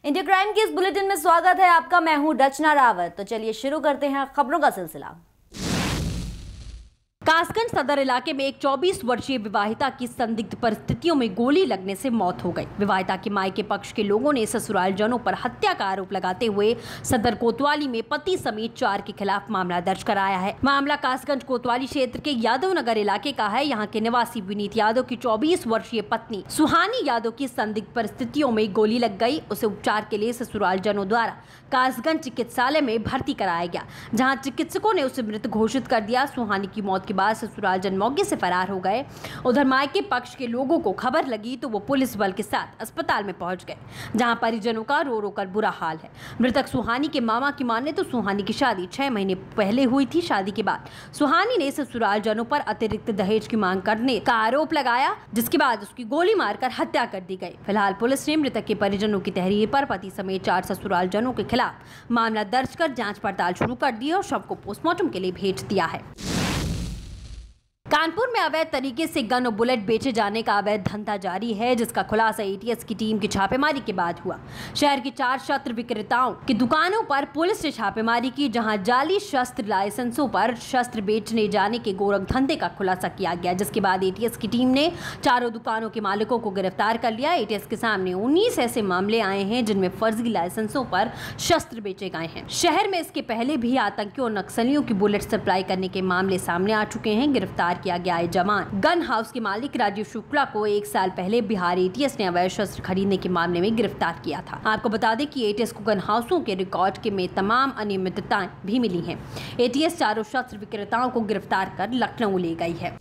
India crime के इस bulletin में स्वागत है आपका। मैं हूं रचना रावत। तो चलिए शुरू करते हैं खबरों का सिलसिला। कासगंज सदर इलाके में एक 24 वर्षीय विवाहिता की संदिग्ध परिस्थितियों में गोली लगने से मौत हो गई। विवाहिता के मायके पक्ष के लोगों ने ससुरालजनों पर हत्या का आरोप लगाते हुए सदर कोतवाली में पति समेत 4 के खिलाफ मामला दर्ज कराया है। मामला कासगंज कोतवाली क्षेत्र के यादव नगर इलाके का है। यहाँ के निवासी विनीत यादव की 24 वर्षीय पत्नी सुहानी यादव की संदिग्ध परिस्थितियों में गोली लग गई। उसे उपचार के लिए ससुरालजनों द्वारा कासगंज चिकित्सालय में भर्ती कराया गया, जहाँ चिकित्सकों ने उसे मृत घोषित कर दिया। सुहानी की मौत के बाद ससुरालजन मौके से फरार हो गए। उधर मायके पक्ष के लोगों को खबर लगी तो वो पुलिस बल के साथ अस्पताल में पहुंच गए, जहां परिजनों का रो रो कर बुरा हाल है। मृतक सुहानी के मामा की माने तो सुहानी की शादी 6 महीने पहले हुई थी। शादी के बाद सुहानी ने ससुरालजनों पर अतिरिक्त दहेज की मांग करने का आरोप लगाया, जिसके बाद उसकी गोली मारकर हत्या कर दी गई। फिलहाल पुलिस ने मृतक के परिजनों की तहरीर पर पति समेत 4 ससुरालजनों के खिलाफ मामला दर्ज कर जाँच पड़ताल शुरू कर दी और शव को पोस्टमार्टम के लिए भेज दिया है। कानपुर में अवैध तरीके से गन और बुलेट बेचे जाने का अवैध धंधा जारी है, जिसका खुलासा एटीएस की टीम की छापेमारी के बाद हुआ। शहर के 4 शस्त्र विक्रेताओं की दुकानों पर पुलिस ने छापेमारी की, जहां जाली शस्त्र लाइसेंसों पर शस्त्र बेचने जाने के गोरख धंधे का खुलासा किया गया, जिसके बाद एटीएस की टीम ने चारों दुकानों के मालिकों को गिरफ्तार कर लिया। एटीएस के सामने 19 ऐसे मामले आए हैं जिनमें फर्जी लाइसेंसों पर शस्त्र बेचे गए हैं। शहर में इसके पहले भी आतंकियों और नक्सलियों की बुलेट सप्लाई करने के मामले सामने आ चुके हैं। गिरफ्तार किया गया है जवान गन हाउस के मालिक राजीव शुक्ला को 1 साल पहले बिहार एटीएस ने अवैध शस्त्र खरीदने के मामले में गिरफ्तार किया था। आपको बता दें कि एटीएस को गन हाउसों के रिकॉर्ड के में तमाम अनियमितताएं भी मिली हैं। एटीएस चारों शस्त्र विक्रेताओं को गिरफ्तार कर लखनऊ ले गई है।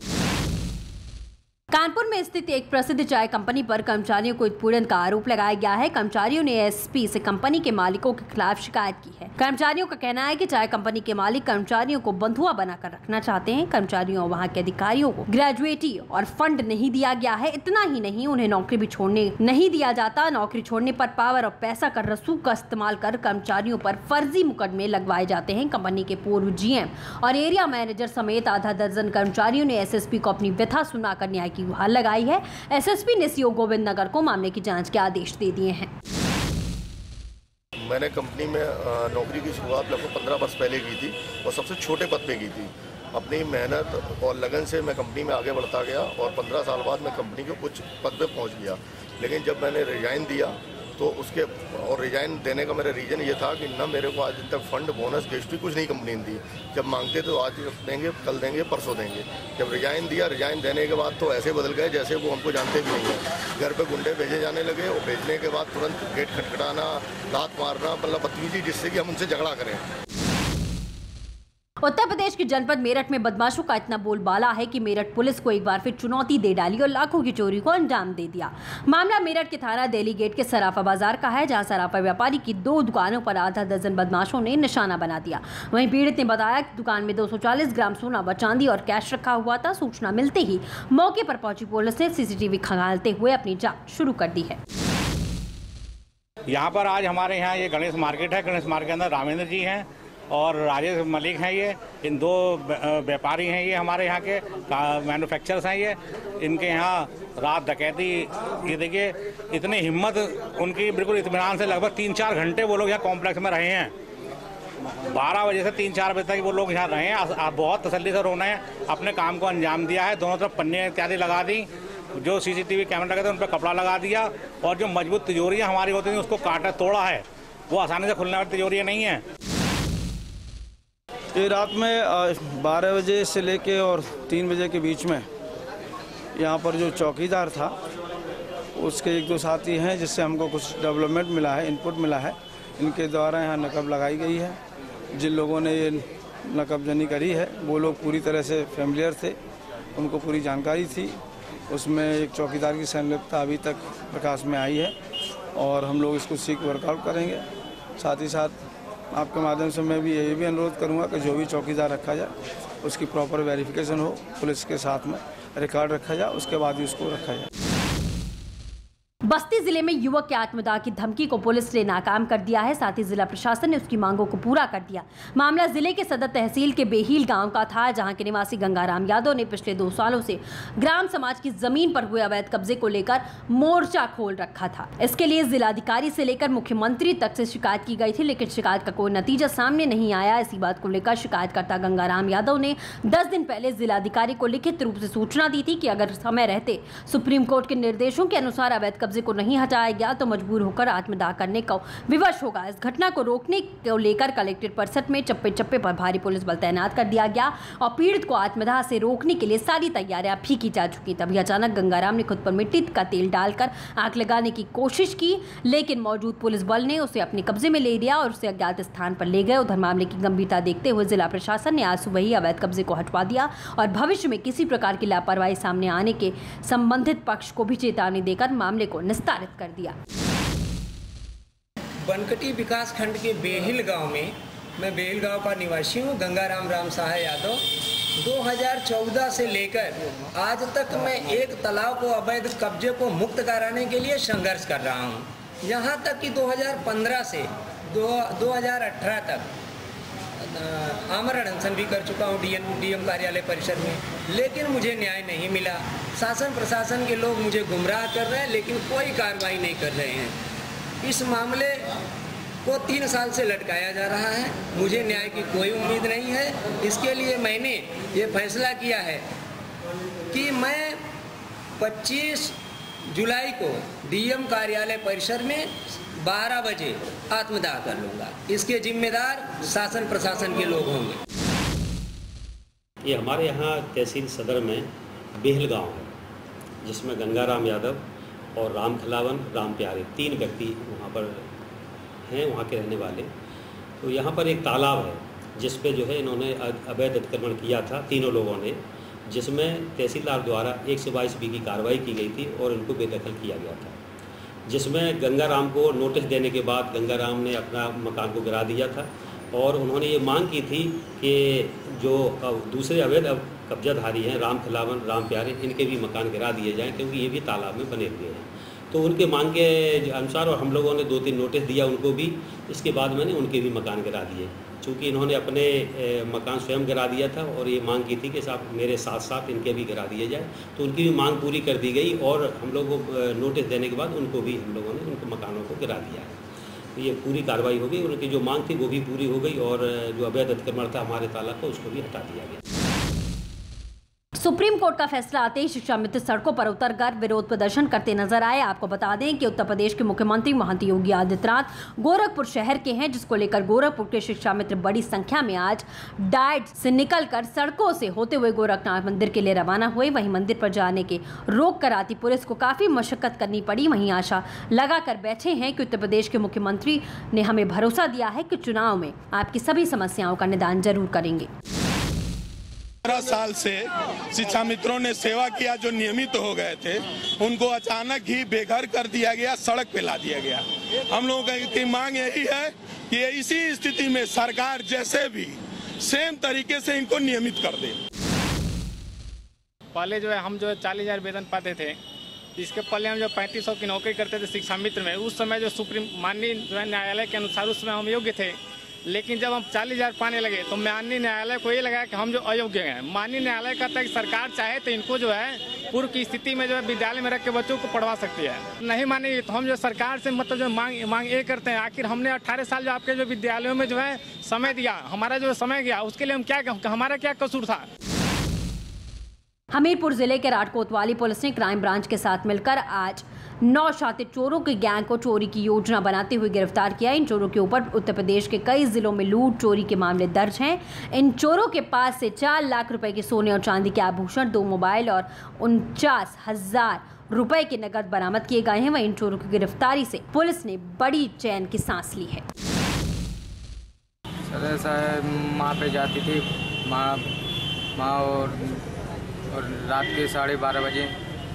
कानपुर में स्थित एक प्रसिद्ध चाय कंपनी पर कर्मचारियों को उत्पीड़न का आरोप लगाया गया है। कर्मचारियों ने एसपी से कंपनी के मालिकों के खिलाफ शिकायत की है। कर्मचारियों का कहना है कि चाय कंपनी के मालिक कर्मचारियों को बंधुआ बनाकर रखना चाहते हैं। कर्मचारियों और वहां के अधिकारियों को ग्रेजुएटी और फंड नहीं दिया गया है। इतना ही नहीं, उन्हें नौकरी भी छोड़ने नहीं दिया जाता। नौकरी छोड़ने पर पावर और पैसा का रसूख का इस्तेमाल कर कर्मचारियों पर फर्जी मुकदमे लगवाए जाते हैं। कंपनी के पूर्व जीएम और एरिया मैनेजर समेत आधा दर्जन कर्मचारियों ने एसएसपी को अपनी व्यथा सुनाकर न्याय की गुहार लगाई है। एसएसपी ने सीओ गोविंद नगर को मामले की जांच के आदेश दे दिए हैं। मैंने कंपनी में नौकरी की शुरुआत लगभग 15 वर्ष पहले की थी और सबसे छोटे पद पे की थी। अपनी मेहनत और लगन से मैं कंपनी में आगे बढ़ता गया और 15 साल बाद मैं कंपनी के उच्च पद पे पहुंच गया। लेकिन जब मैंने रिजाइन दिया तो उसके और रिजाइन देने का मेरा रीज़न ये था कि न मेरे को आज दिन तक फंड बोनस गेस्ट्री कुछ नहीं कंपनी ने दी। जब मांगते तो आज देंगे, कल देंगे, परसों देंगे। जब रिजाइन दिया, रिजाइन देने के बाद तो ऐसे बदल गए जैसे वो हमको जानते भी नहीं है। घर पे गुंडे भेजे जाने लगे और भेजने के बाद तुरंत गेट खटखटाना, लात मारना, मतलब बदतमीजी, जिससे कि हम उनसे झगड़ा करें। उत्तर प्रदेश के जनपद मेरठ में बदमाशों का इतना बोलबाला है कि मेरठ पुलिस को एक बार फिर चुनौती दे डाली और लाखों की चोरी को अंजाम दे दिया। मामला मेरठ के थाना दिल्ली गेट के सराफा बाजार का है, जहां सराफा व्यापारी की 2 दुकानों पर आधा दर्जन बदमाशों ने निशाना बना दिया। वहीं पीड़ित ने बताया कि दुकान में 240 ग्राम सोना व चांदी और कैश रखा हुआ था। सूचना मिलते ही मौके पर पहुंची पुलिस ने सीसीटीवी खंगालते हुए अपनी जाँच शुरू कर दी है। यहाँ पर आज हमारे यहाँ ये गणेश मार्केट है। गणेश मार्केट के अंदर रामेंद्र जी हैं और राजेश मलिक हैं। ये इन 2 व्यापारी हैं, ये हमारे यहाँ के मैन्युफैक्चरर्स हैं। ये इनके यहाँ रात डकैती, ये देखिए इतनी हिम्मत उनकी, बिल्कुल इत्मीनान से लगभग 3-4 घंटे वो लोग यहाँ कॉम्प्लेक्स में रहे हैं। 12 बजे से 3-4 बजे तक वो लोग यहाँ रहे हैं। बहुत तसल्ली से उन्होंने अपने काम को अंजाम दिया है। दोनों तरफ पन्ने इत्यादि लगा दी, जो सीसीटीवी कैमरा लगे थे उन पर कपड़ा लगा दिया और जो मजबूत तिजोरियाँ हमारी होती थी उसको काटा तोड़ा है। वो आसानी से खुलने वाली तिजोरियाँ नहीं हैं। ये रात में 12 बजे से लेके और 3 बजे के बीच में यहाँ पर जो चौकीदार था उसके 1-2 साथी हैं, जिससे हमको कुछ डेवलपमेंट मिला है, इनपुट मिला है। इनके द्वारा यहाँ नकब लगाई गई है। जिन लोगों ने ये नकबजनी करी है वो लोग पूरी तरह से फैमिलियर थे, उनको पूरी जानकारी थी। उसमें एक चौकीदार की संलिप्तता अभी तक प्रकाश में आई है और हम लोग इसको सीख वर्कआउट करेंगे। साथ ही साथ आपके माध्यम से मैं भी ये भी अनुरोध करूंगा कि जो भी चौकीदार रखा जाए उसकी प्रॉपर वेरिफिकेशन हो, पुलिस के साथ में रिकॉर्ड रखा जाए, उसके बाद ही उसको रखा जाए। बस्ती जिले में युवक के आत्मदाह की धमकी को पुलिस ने नाकाम कर दिया है। साथ ही जिला प्रशासन ने उसकी मांगों को पूरा कर दिया। मामला जिले के सदर तहसील के बेहील गांव का था, जहां के निवासी गंगाराम यादव ने पिछले 2 सालों से ग्राम समाज की जमीन पर हुए अवैध कब्जे को लेकर मोर्चा खोल रखा था। इसके लिए जिलाधिकारी से लेकर मुख्यमंत्री तक से शिकायत की गई थी, लेकिन शिकायत का कोई नतीजा सामने नहीं आया। इसी बात को लेकर शिकायतकर्ता गंगाराम यादव ने 10 दिन पहले जिलाधिकारी को लिखित रूप से सूचना दी थी कि अगर समय रहते सुप्रीम कोर्ट के निर्देशों के अनुसार अवैध कब्जे को नहीं हटाया गया तो मजबूर होकर आत्मदाह करने का विवश होगा। इस घटना को रोकने को लेकर कलेक्ट्रेट परिसर में चप्पे चप्पे पर भारी पुलिस बल तैनात कर दिया गया और पीड़ित को आत्मदाह से रोकने के लिए सारी तैयारियां भी की जा चुकी। तभी अचानक गंगाराम ने खुद पर मिट्टी का तेल डालकर आग लगाने की कोशिश की, लेकिन मौजूद पुलिस बल ने उसे अपने कब्जे में ले लिया और उसे अज्ञात स्थान पर ले गए। उधर मामले की गंभीरता देखते हुए जिला प्रशासन ने आज सुबह ही अवैध कब्जे को हटवा दिया और भविष्य में किसी प्रकार की लापरवाही सामने आने के संबंधित पक्ष को भी चेतावनी देकर मामले को निस्तारित कर दिया। बनकटी विकास खंड के बेहिल गांव में, मैं बेहिल गांव का निवासी हूं, गंगाराम राम साहा यादव। 2014 से लेकर आज तक मैं एक तालाब को अवैध कब्जे को मुक्त कराने के लिए संघर्ष कर रहा हूं। यहां तक कि 2015 से 2018 तक आमरण अनशन भी कर चुका हूँ डीएम कार्यालय परिसर में, लेकिन मुझे न्याय नहीं मिला। शासन प्रशासन के लोग मुझे गुमराह कर रहे हैं, लेकिन कोई कार्रवाई नहीं कर रहे हैं। इस मामले को 3 साल से लटकाया जा रहा है। मुझे न्याय की कोई उम्मीद नहीं है। इसके लिए मैंने ये फैसला किया है कि मैं 25 जुलाई को डीएम कार्यालय परिसर में 12 बजे आत्मदाह कर लूँगा। इसके जिम्मेदार शासन प्रशासन के लोग होंगे। ये हमारे यहाँ तहसील सदर में बेहिल गांव है, जिसमें गंगाराम यादव और राम खिलावन, राम प्यारे 3 व्यक्ति वहाँ पर हैं, वहाँ के रहने वाले। तो यहाँ पर एक तालाब है जिस पे जो है इन्होंने अवैध अतिक्रमण किया था, तीनों लोगों ने, जिसमें तहसीलदार द्वारा 122B की कार्रवाई की गई थी और इनको बेदखल किया गया था, जिसमें गंगाराम को नोटिस देने के बाद गंगाराम ने अपना मकान को गिरा दिया था और उन्होंने ये मांग की थी कि जो दूसरे अवैध कब्जाधारी हैं, राम खिलावन, राम प्यारे, इनके भी मकान गिरा दिए जाएं, क्योंकि ये भी तालाब में बने हुए हैं। तो उनके मांग के अनुसार और हम लोगों ने 2-3 नोटिस दिया उनको भी। इसके बाद मैंने उनके भी मकान गिरा दिए, चूँकि इन्होंने अपने मकान स्वयं गिरा दिया था और ये मांग की थी कि साहब मेरे साथ साथ इनके भी गिरा दिए जाए। तो उनकी भी मांग पूरी कर दी गई और हम लोगों को नोटिस देने के बाद उनको भी हम लोगों ने उनके मकानों को गिरा दिया है। तो ये पूरी कार्रवाई हो गई, उनकी जो मांग थी वो भी पूरी हो गई और जो अवैध अतिक्रमण था हमारे तालाब को, उसको भी हटा दिया गया। सुप्रीम कोर्ट का फैसला आते ही शिक्षा मित्र सड़कों पर उतरकर विरोध प्रदर्शन करते नजर आए। आपको बता दें कि उत्तर प्रदेश के मुख्यमंत्री महंत योगी आदित्यनाथ गोरखपुर शहर के हैं, जिसको लेकर गोरखपुर के शिक्षा मित्र बड़ी संख्या में आज डाइट से निकलकर सड़कों से होते हुए गोरखनाथ मंदिर के लिए रवाना हुए। वहीं मंदिर पर जाने के रोक कर आती पुलिस को काफी मशक्कत करनी पड़ी। वहीं आशा लगाकर बैठे हैं कि उत्तर प्रदेश के मुख्यमंत्री ने हमें भरोसा दिया है कि चुनाव में आपकी सभी समस्याओं का निदान जरूर करेंगे। 15 साल से शिक्षा मित्रों ने सेवा किया, जो नियमित हो गए थे, उनको अचानक ही बेघर कर दिया गया, सड़क पे ला दिया गया। हम लोगों की मांग यही है कि इसी स्थिति में सरकार जैसे भी सेम तरीके से इनको नियमित कर दे। पहले जो है हम जो है 40,000 वेतन पाते थे, इसके पहले हम जो 3500 की नौकरी करते थे शिक्षा मित्र में। उस समय जो सुप्रीम माननीय जो है न्यायालय के अनुसार उस समय हम योग्य थे, लेकिन जब हम 40,000 पाने लगे तो माननीय न्यायालय को ये लगा कि हम जो अयोग्य हैं। माननीय न्यायालय कहता है कि सरकार चाहे तो इनको जो है पूर्व की स्थिति में जो है विद्यालय में रख के बच्चों को पढ़वा सकती है। नहीं मानेगी तो हम जो सरकार से मतलब जो मांग ये करते हैं, आखिर हमने 18 साल जो आपके जो विद्यालयों में जो है समय दिया, हमारा जो समय गया, उसके लिए हम क्या, हमारा क्या कसूर था। हमीरपुर जिले के राट कोतवाली पुलिस ने क्राइम ब्रांच के साथ मिलकर आज 9 शातिर चोरों के गैंग को चोरी की योजना बनाते हुए गिरफ्तार किया। इन चोरों के ऊपर उत्तर प्रदेश के कई जिलों में लूट चोरी के मामले दर्ज हैं। इन चोरों के पास से 4 लाख रुपए के सोने और चांदी के आभूषण, 2 मोबाइल और 49,000 रुपए के नकद बरामद किए गए हैं। वहीं इन चोरों की गिरफ्तारी से पुलिस ने बड़ी चैन की सांस ली है। माँ पे जाती थी, माँ और रात के 12:30 बजे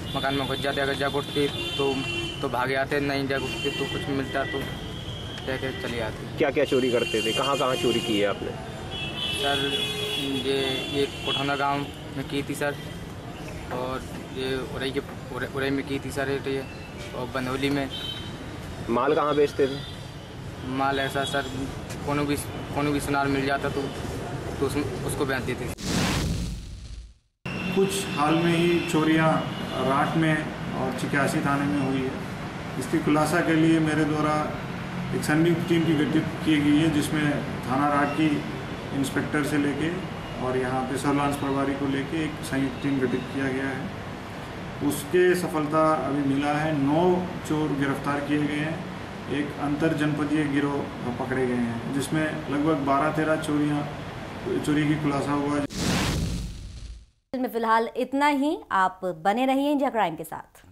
मकान में घुस जाते। अगर जग उठती तो भागे आते, नहीं जग उठती तो कुछ मिलता तो लेके चले आते। क्या क्या चोरी करते थे, कहाँ कहाँ चोरी की है आपने? सर ये कोठौना गांव में की थी सर, और ये उरई में की थी सर, ये और बनोली में। माल कहाँ बेचते थे? माल ऐसा सर कोनो भी सुनार मिल जाता तो उसको बेचते थे। कुछ हाल में ही चोरियां राट में और चिक्यासी थाने में हुई है। इसकी खुलासा के लिए मेरे द्वारा एक संयुक्त टीम की गठित की गई है, जिसमें थाना राट की इंस्पेक्टर से लेके और यहाँ पे सर्विलांस प्रभारी को लेके एक संयुक्त टीम गठित किया गया है। उसके सफलता अभी मिला है। 9 चोर गिरफ्तार किए गए हैं, एक अंतर जनपदीय गिरोह पकड़े गए हैं, जिसमें लगभग 12-13 चोरी की खुलासा हुआ। में फिलहाल इतना ही। आप बने रहिए इंडिया क्राइम के साथ।